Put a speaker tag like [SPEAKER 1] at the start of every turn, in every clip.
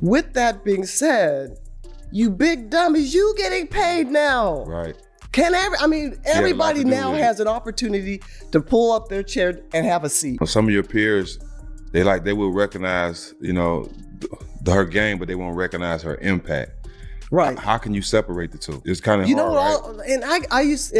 [SPEAKER 1] With that being said, you big dummies, you getting paid now.
[SPEAKER 2] Right.
[SPEAKER 1] Everybody now has an opportunity to pull up their chair and have a seat.
[SPEAKER 2] Some of your peers, they will recognize, her game, but they won't recognize her impact.
[SPEAKER 1] Right.
[SPEAKER 2] How can you separate the two? It's kind of hard, right?
[SPEAKER 1] And I used,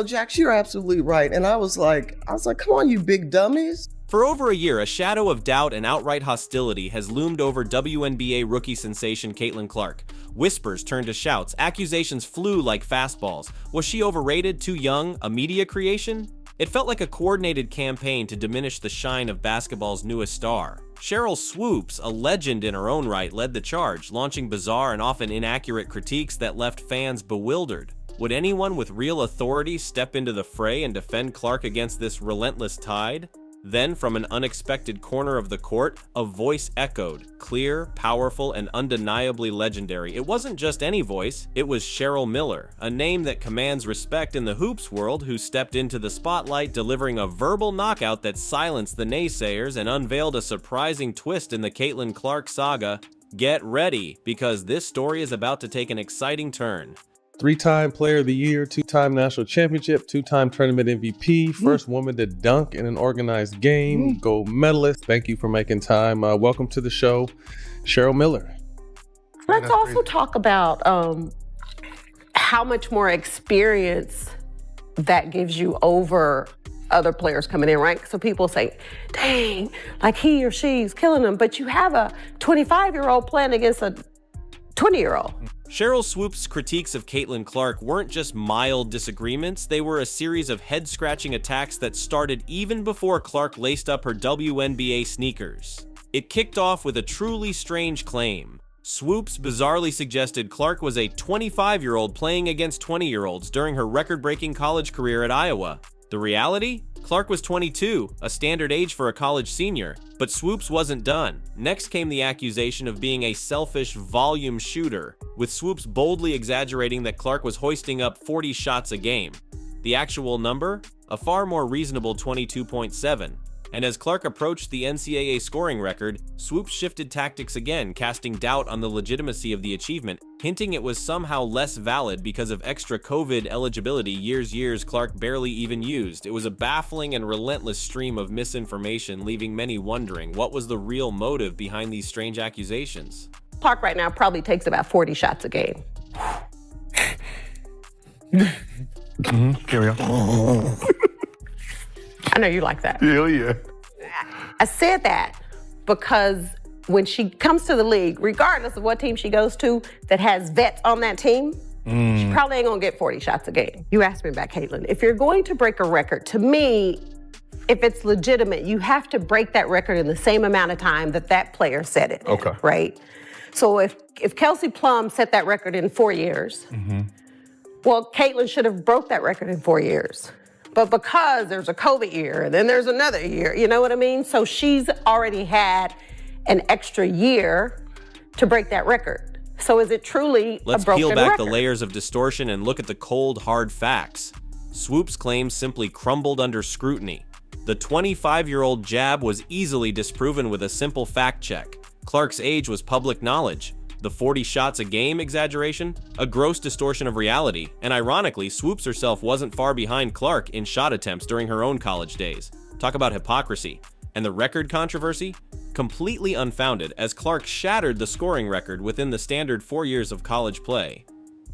[SPEAKER 1] Jax, you're absolutely right. And I was like, come on, you big dummies.
[SPEAKER 3] For over a year, a shadow of doubt and outright hostility has loomed over WNBA rookie sensation Caitlin Clark. Whispers turned to shouts, accusations flew like fastballs. Was she overrated, too young, a media creation? It felt like a coordinated campaign to diminish the shine of basketball's newest star. Sheryl Swoopes, a legend in her own right, led the charge, launching bizarre and often inaccurate critiques that left fans bewildered. Would anyone with real authority step into the fray and defend Clark against this relentless tide? Then, from an unexpected corner of the court, a voice echoed, clear, powerful, and undeniably legendary. It wasn't just any voice, it was Cheryl Miller, a name that commands respect in the hoops world, who stepped into the spotlight delivering a verbal knockout that silenced the naysayers and unveiled a surprising twist in the Caitlin Clark saga. Get ready, because this story is about to take an exciting turn.
[SPEAKER 4] 3-time Player of the Year, 2-time National Championship, 2-time Tournament MVP, first woman to dunk in an organized game, gold medalist. Thank you for making time. Welcome to the show, Cheryl Miller.
[SPEAKER 5] Let's also talk about how much more experience that gives you over other players coming in, right? So people say, dang, like he or she's killing them, but you have a 25-year-old playing against a 20-year-old.
[SPEAKER 3] Sheryl Swoopes' critiques of Caitlin Clark weren't just mild disagreements, they were a series of head-scratching attacks that started even before Clark laced up her WNBA sneakers. It kicked off with a truly strange claim. Swoopes bizarrely suggested Clark was a 25-year-old playing against 20-year-olds during her record-breaking college career at Iowa. The reality? Clark was 22, a standard age for a college senior, but Swoopes wasn't done. Next came the accusation of being a selfish volume shooter, with Swoopes boldly exaggerating that Clark was hoisting up 40 shots a game. The actual number? A far more reasonable 22.7. And as Clark approached the NCAA scoring record, Swoopes shifted tactics again, casting doubt on the legitimacy of the achievement, hinting it was somehow less valid because of extra COVID eligibility years Clark barely even used. It was a baffling and relentless stream of misinformation, leaving many wondering what was the real motive behind these strange accusations.
[SPEAKER 5] Clark right now probably takes about 40 shots a game.
[SPEAKER 6] Carry on.
[SPEAKER 5] I know you like that.
[SPEAKER 6] Hell yeah.
[SPEAKER 5] I said that because when she comes to the league, regardless of what team she goes to that has vets on that team, she probably ain't gonna get 40 shots a game. You asked me about Caitlin. If you're going to break a record, to me, if it's legitimate, you have to break that record in the same amount of time that player set it.
[SPEAKER 6] Okay.
[SPEAKER 5] Right? So if Kelsey Plum set that record in 4 years, well, Caitlin should have broke that record in 4 years. But because there's a COVID year, and then there's another year, you know what I mean? So she's already had an extra year to break that record. So is it truly
[SPEAKER 3] Let's
[SPEAKER 5] a broken
[SPEAKER 3] peel back
[SPEAKER 5] record?
[SPEAKER 3] the layers of distortion and look at the cold, hard facts. Swoopes' claims simply crumbled under scrutiny. The 25-year-old jab was easily disproven with a simple fact check. Clark's age was public knowledge. The 40 shots a game exaggeration? A gross distortion of reality, and ironically, Swoopes herself wasn't far behind Clark in shot attempts during her own college days. Talk about hypocrisy. And the record controversy? Completely unfounded, as Clark shattered the scoring record within the standard 4 years of college play.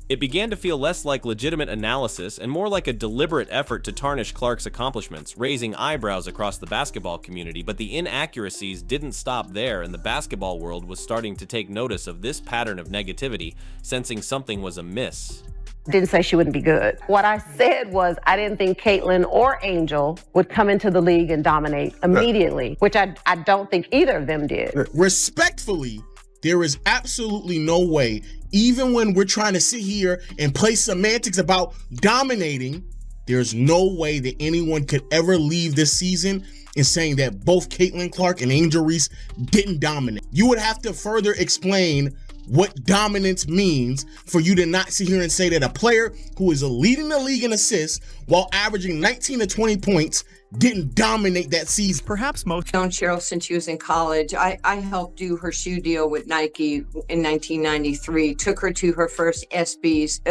[SPEAKER 3] It began to feel less like legitimate analysis and more like a deliberate effort to tarnish Clark's accomplishments, raising eyebrows across the basketball community. But the inaccuracies didn't stop there, and the basketball world was starting to take notice of this pattern of negativity, sensing something was amiss.
[SPEAKER 5] Didn't say she wouldn't be good. What I said was I didn't think Caitlin or Angel would come into the league and dominate immediately, which I don't think either of them did.
[SPEAKER 7] Respectfully, there is absolutely no way, even when we're trying to sit here and play semantics about dominating, there's no way that anyone could ever leave this season in saying that both Caitlin Clark and Angel Reese didn't dominate. You would have to further explain what dominance means for you to not sit here and say that a player who is leading the league in assists while averaging 19 to 20 points didn't dominate that season.
[SPEAKER 6] Perhaps most.
[SPEAKER 8] I've known Cheryl since she was in college. I helped do her shoe deal with Nike in 1993, took her to her first SBs.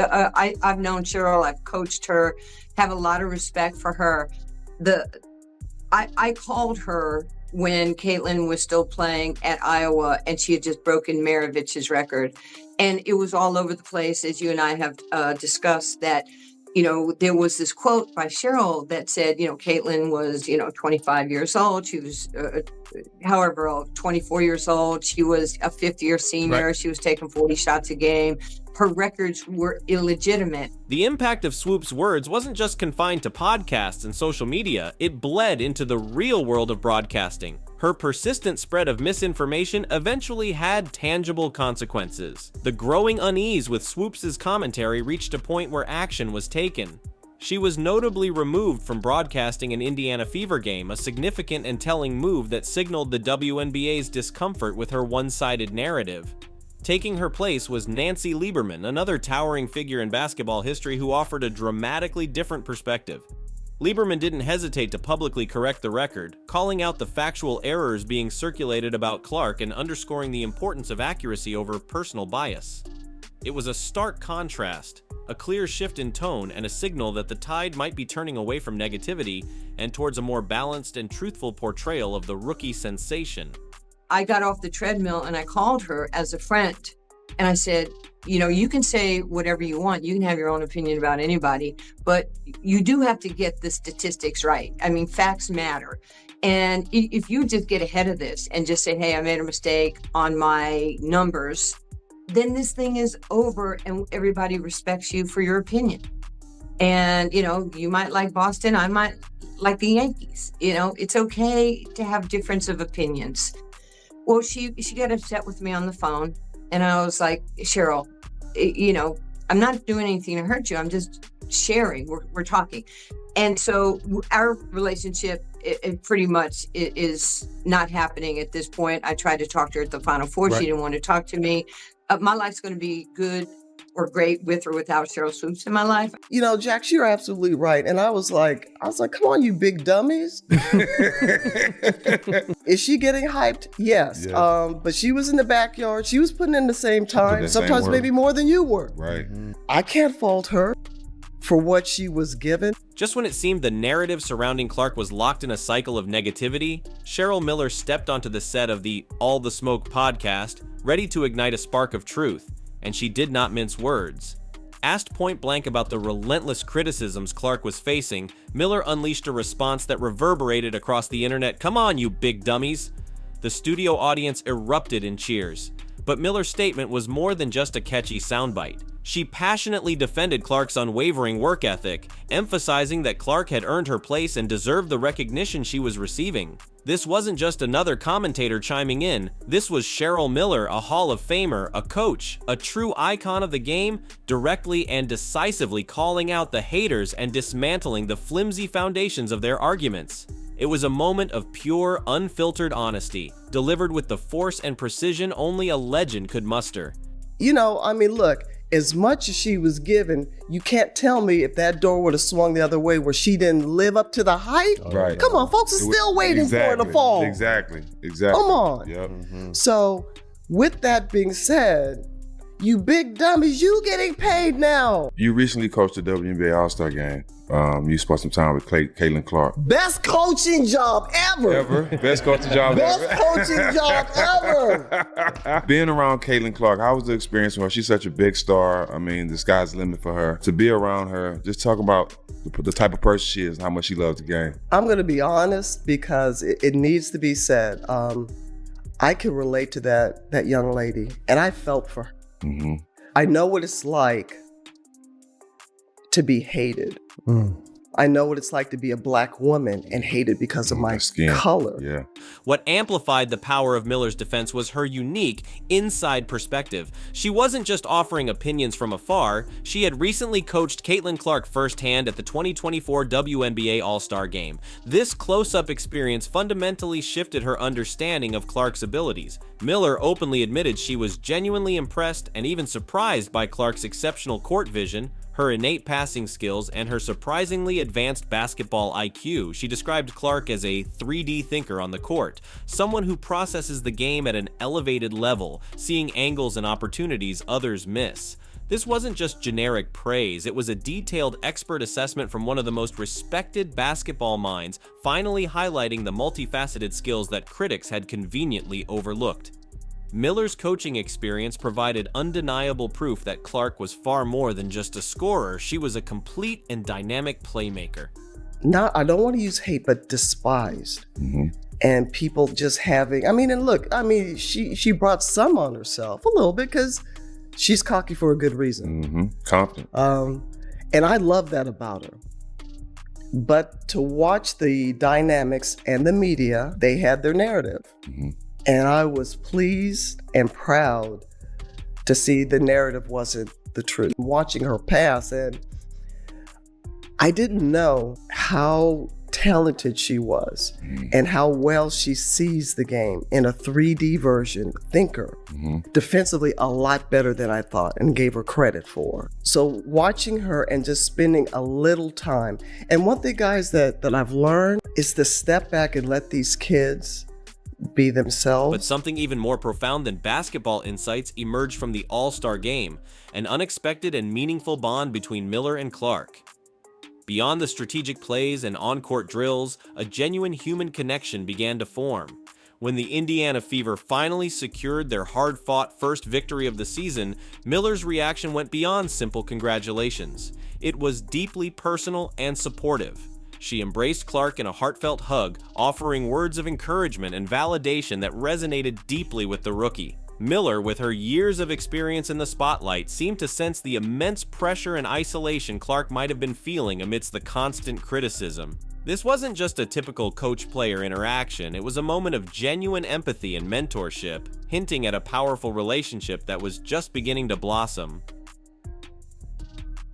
[SPEAKER 8] I've known Cheryl, I've coached her, have a lot of respect for her. I called her when Caitlin was still playing at Iowa and she had just broken Maravich's record. And it was all over the place, as you and I have discussed, that there was this quote by Cheryl that said, Caitlin was, 25 years old. She was, however old, 24 years old. She was a fifth-year senior. Right. She was taking 40 shots a game. Her records were illegitimate.
[SPEAKER 3] The impact of Swoopes' words wasn't just confined to podcasts and social media. It bled into the real world of broadcasting. Her persistent spread of misinformation eventually had tangible consequences. The growing unease with Swoopes' commentary reached a point where action was taken. She was notably removed from broadcasting an Indiana Fever game, a significant and telling move that signaled the WNBA's discomfort with her one-sided narrative. Taking her place was Nancy Lieberman, another towering figure in basketball history who offered a dramatically different perspective. Lieberman didn't hesitate to publicly correct the record, calling out the factual errors being circulated about Clark and underscoring the importance of accuracy over personal bias. It was a stark contrast, a clear shift in tone, and a signal that the tide might be turning away from negativity and towards a more balanced and truthful portrayal of the rookie sensation.
[SPEAKER 8] I got off the treadmill and I called her as a friend and I said, you can say whatever you want. You can have your own opinion about anybody, but you do have to get the statistics right. I mean, facts matter. And if you just get ahead of this and just say, hey, I made a mistake on my numbers, then this thing is over and everybody respects you for your opinion. And, you might like Boston. I might like the Yankees. It's okay to have difference of opinions. Well, she got upset with me on the phone, and I was like, Cheryl, I'm not doing anything to hurt you. I'm just sharing. We're talking. And so our relationship it pretty much is not happening at this point. I tried to talk to her at the Final Four. Right. She didn't want to talk to me. My life's going to be good or great with or without Sheryl Swoopes in my life.
[SPEAKER 1] Jax, you're absolutely right. And I was like, come on, you big dummies. Is she getting hyped? Yes. Yeah. But she was in the backyard. She was putting in the same time, sometimes maybe more than you were.
[SPEAKER 2] Right.
[SPEAKER 1] I can't fault her for what she was given.
[SPEAKER 3] Just when it seemed the narrative surrounding Clark was locked in a cycle of negativity, Cheryl Miller stepped onto the set of the All the Smoke podcast, ready to ignite a spark of truth. And she did not mince words. Asked point blank about the relentless criticisms Clark was facing, Miller unleashed a response that reverberated across the internet. Come on, you big dummies! The studio audience erupted in cheers. But Miller's statement was more than just a catchy soundbite. She passionately defended Clark's unwavering work ethic, emphasizing that Clark had earned her place and deserved the recognition she was receiving. This wasn't just another commentator chiming in. This was Cheryl Miller, a Hall of Famer, a coach, a true icon of the game, directly and decisively calling out the haters and dismantling the flimsy foundations of their arguments. It was a moment of pure, unfiltered honesty, delivered with the force and precision only a legend could muster.
[SPEAKER 1] Look, as much as she was given, you can't tell me if that door would have swung the other way where she didn't live up to the hype.
[SPEAKER 2] Right.
[SPEAKER 1] Come on, folks are still waiting for it to fall.
[SPEAKER 2] Exactly.
[SPEAKER 1] Come on.
[SPEAKER 2] Yep.
[SPEAKER 1] Mm-hmm. So, with that being said, you big dummies, you getting paid now.
[SPEAKER 2] You recently coached the WNBA All-Star game. You spent some time with Caitlin Clark.
[SPEAKER 1] Best coaching job ever.
[SPEAKER 2] Best coaching job ever.
[SPEAKER 1] Best coaching job ever.
[SPEAKER 2] Being around Caitlin Clark, how was the experience for her? She's such a big star. I mean, the sky's the limit for her. To be around her, just talk about the type of person she is and how much she loves the game.
[SPEAKER 1] I'm going to be honest because it needs to be said. I can relate to that young lady, and I felt for her.
[SPEAKER 2] Mm-hmm.
[SPEAKER 1] I know what it's like to be hated. I know what it's like to be a black woman and hated because of my
[SPEAKER 2] Skin.
[SPEAKER 1] color.
[SPEAKER 2] Yeah.
[SPEAKER 3] What amplified the power of Miller's defense was her unique, inside perspective. She wasn't just offering opinions from afar, she had recently coached Caitlin Clark firsthand at the 2024 WNBA All-Star Game. This close-up experience fundamentally shifted her understanding of Clark's abilities. Miller openly admitted she was genuinely impressed and even surprised by Clark's exceptional court vision, her innate passing skills, and her surprisingly advanced basketball IQ. She described Clark as a 3D thinker on the court, someone who processes the game at an elevated level, seeing angles and opportunities others miss. This wasn't just generic praise, it was a detailed expert assessment from one of the most respected basketball minds, finally highlighting the multifaceted skills that critics had conveniently overlooked. Miller's coaching experience provided undeniable proof that Clark was far more than just a scorer. She was a complete and dynamic playmaker.
[SPEAKER 1] I don't want to use hate, but despised. And people just having, she brought some on herself a little bit because she's cocky for a good reason.
[SPEAKER 2] Confident.
[SPEAKER 1] And I love that about her. But to watch the dynamics and the media, they had their narrative. And I was pleased and proud to see the narrative wasn't the truth. Watching her pass, and I didn't know how talented she was and how well she sees the game in a 3D version, thinker. Defensively, a lot better than I thought and gave her credit for. So watching her and just spending a little time. And one thing, guys, that I've learned is to step back and let these kids be themselves.
[SPEAKER 3] But something even more profound than basketball insights emerged from the All-Star Game, an unexpected and meaningful bond between Miller and Clark. Beyond the strategic plays and on-court drills, a genuine human connection began to form. When the Indiana Fever finally secured their hard-fought first victory of the season, Miller's reaction went beyond simple congratulations. It was deeply personal and supportive. She embraced Clark in a heartfelt hug, offering words of encouragement and validation that resonated deeply with the rookie. Miller, with her years of experience in the spotlight, seemed to sense the immense pressure and isolation Clark might have been feeling amidst the constant criticism. This wasn't just a typical coach-player interaction, it was a moment of genuine empathy and mentorship, hinting at a powerful relationship that was just beginning to blossom.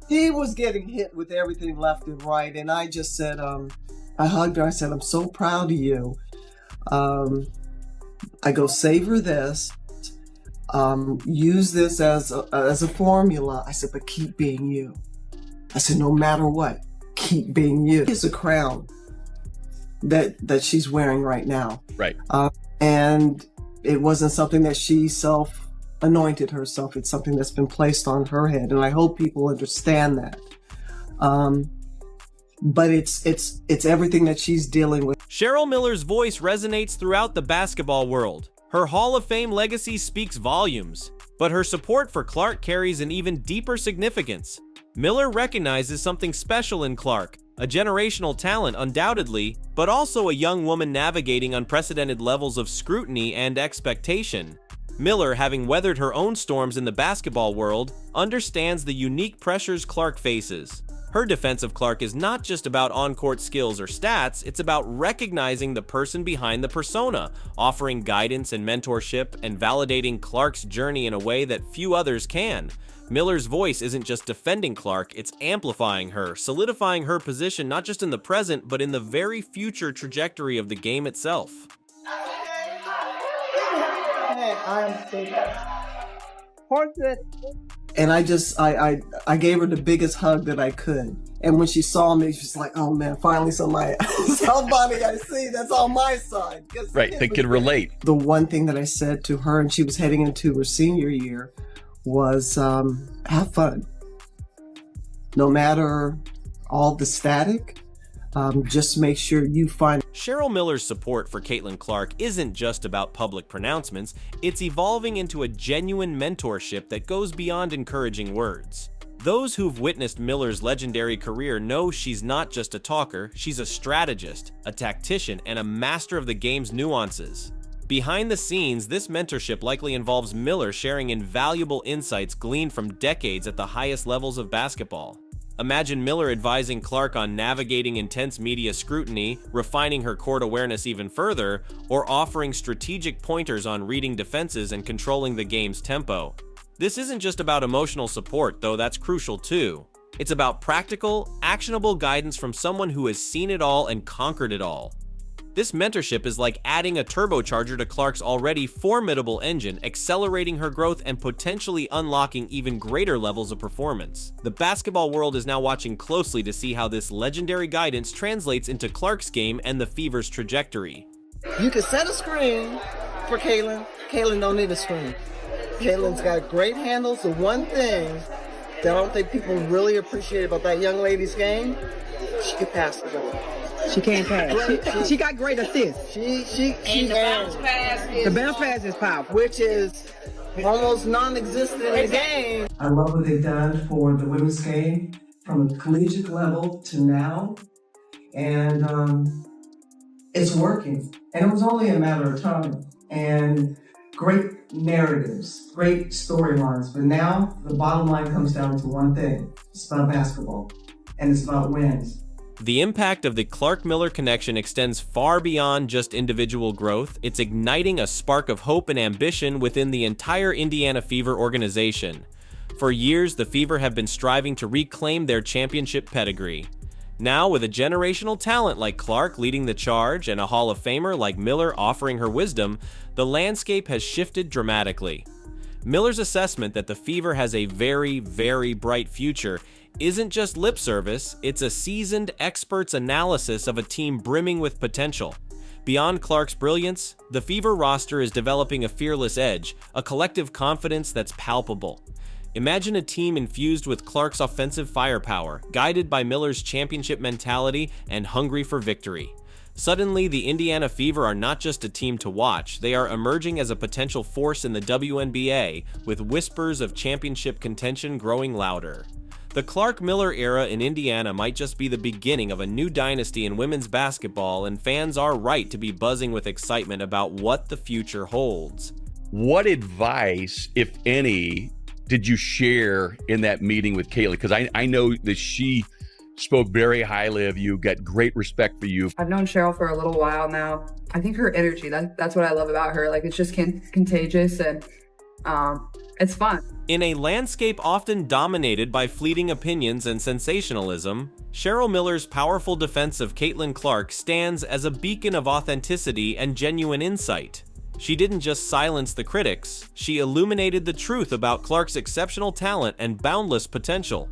[SPEAKER 1] He was getting hit with everything left and right, and I just said, I hugged her, I said, I'm so proud of you. I go, savor this. Use this as a formula. I said, but keep being you. I said, no matter what, keep being you. It's a crown that she's wearing right now.
[SPEAKER 3] Right.
[SPEAKER 1] And it wasn't something that she anointed herself. It's something that's been placed on her head. And I hope people understand that. But it's everything that she's dealing with.
[SPEAKER 3] Cheryl Miller's voice resonates throughout the basketball world. Her Hall of Fame legacy speaks volumes, but her support for Clark carries an even deeper significance. Miller recognizes something special in Clark, a generational talent undoubtedly, but also a young woman navigating unprecedented levels of scrutiny and expectation. Miller, having weathered her own storms in the basketball world, understands the unique pressures Clark faces. Her defense of Clark is not just about on-court skills or stats, it's about recognizing the person behind the persona, offering guidance and mentorship, and validating Clark's journey in a way that few others can. Miller's voice isn't just defending Clark, it's amplifying her, solidifying her position not just in the present, but in the very future trajectory of the game itself.
[SPEAKER 1] And I gave her the biggest hug that I could. And when she saw me, she's like, oh man, finally somebody I see that's on my side.
[SPEAKER 9] Right, they can relate.
[SPEAKER 1] The one thing that I said to her, and she was heading into her senior year, was have fun. No matter all the static, just make sure you find.
[SPEAKER 3] Cheryl Miller's support for Caitlin Clark isn't just about public pronouncements, it's evolving into a genuine mentorship that goes beyond encouraging words. Those who've witnessed Miller's legendary career know she's not just a talker, she's a strategist, a tactician, and a master of the game's nuances. Behind the scenes, this mentorship likely involves Miller sharing invaluable insights gleaned from decades at the highest levels of basketball. Imagine Miller advising Clark on navigating intense media scrutiny, refining her court awareness even further, or offering strategic pointers on reading defenses and controlling the game's tempo. This isn't just about emotional support, though that's crucial too. It's about practical, actionable guidance from someone who has seen it all and conquered it all. This mentorship is like adding a turbocharger to Clark's already formidable engine, accelerating her growth and potentially unlocking even greater levels of performance. The basketball world is now watching closely to see how this legendary guidance translates into Clark's game and the Fever's trajectory.
[SPEAKER 1] You can set a screen for Caitlin. Caitlin don't need a screen. Caitlin's got great handles. The one thing that I don't think people really appreciate about that young lady's game, she can pass the ball.
[SPEAKER 9] She can't pass. She got great assists.
[SPEAKER 1] She
[SPEAKER 9] the bounce pass is powerful,
[SPEAKER 1] which is almost non-existent in the game.
[SPEAKER 10] I love what they've done for the women's game from a collegiate level to now, and it's working. And it was only a matter of time. And great narratives, great storylines. But now the bottom line comes down to one thing: it's about basketball, and it's about wins.
[SPEAKER 3] The impact of the Clark-Miller connection extends far beyond just individual growth. It's igniting a spark of hope and ambition within the entire Indiana Fever organization. For years, the Fever have been striving to reclaim their championship pedigree. Now, with a generational talent like Clark leading the charge and a Hall of Famer like Miller offering her wisdom, the landscape has shifted dramatically. Miller's assessment that the Fever has a very, very bright future isn't just lip service, it's a seasoned expert's analysis of a team brimming with potential. Beyond Clark's brilliance, the Fever roster is developing a fearless edge, a collective confidence that's palpable. Imagine a team infused with Clark's offensive firepower, guided by Miller's championship mentality and hungry for victory. Suddenly, the Indiana Fever are not just a team to watch, they are emerging as a potential force in the WNBA, with whispers of championship contention growing louder. The Clark-Miller era in Indiana might just be the beginning of a new dynasty in women's basketball, and fans are right to be buzzing with excitement about what the future holds.
[SPEAKER 11] What advice, if any, did you share in that meeting with Kaylee? Because I know that she spoke very highly of you, got great respect for you.
[SPEAKER 12] I've known Cheryl for a little while now. I think her energy, that's what I love about her. Like, it's just contagious, and it's fun.
[SPEAKER 3] In a landscape often dominated by fleeting opinions and sensationalism, Cheryl Miller's powerful defense of Caitlin Clark stands as a beacon of authenticity and genuine insight. She didn't just silence the critics, she illuminated the truth about Clark's exceptional talent and boundless potential.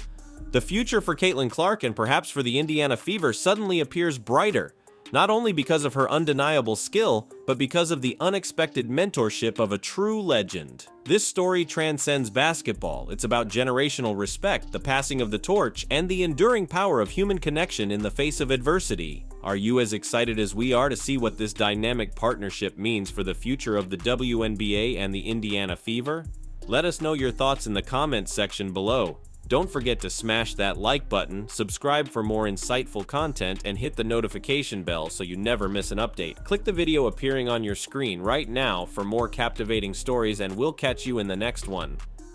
[SPEAKER 3] The future for Caitlin Clark, and perhaps for the Indiana Fever, suddenly appears brighter, not only because of her undeniable skill, but because of the unexpected mentorship of a true legend. This story transcends basketball. It's about generational respect, the passing of the torch, and the enduring power of human connection in the face of adversity. Are you as excited as we are to see what this dynamic partnership means for the future of the WNBA and the Indiana Fever? Let us know your thoughts in the comments section below. Don't forget to smash that like button, subscribe for more insightful content, and hit the notification bell so you never miss an update. Click the video appearing on your screen right now for more captivating stories, and we'll catch you in the next one.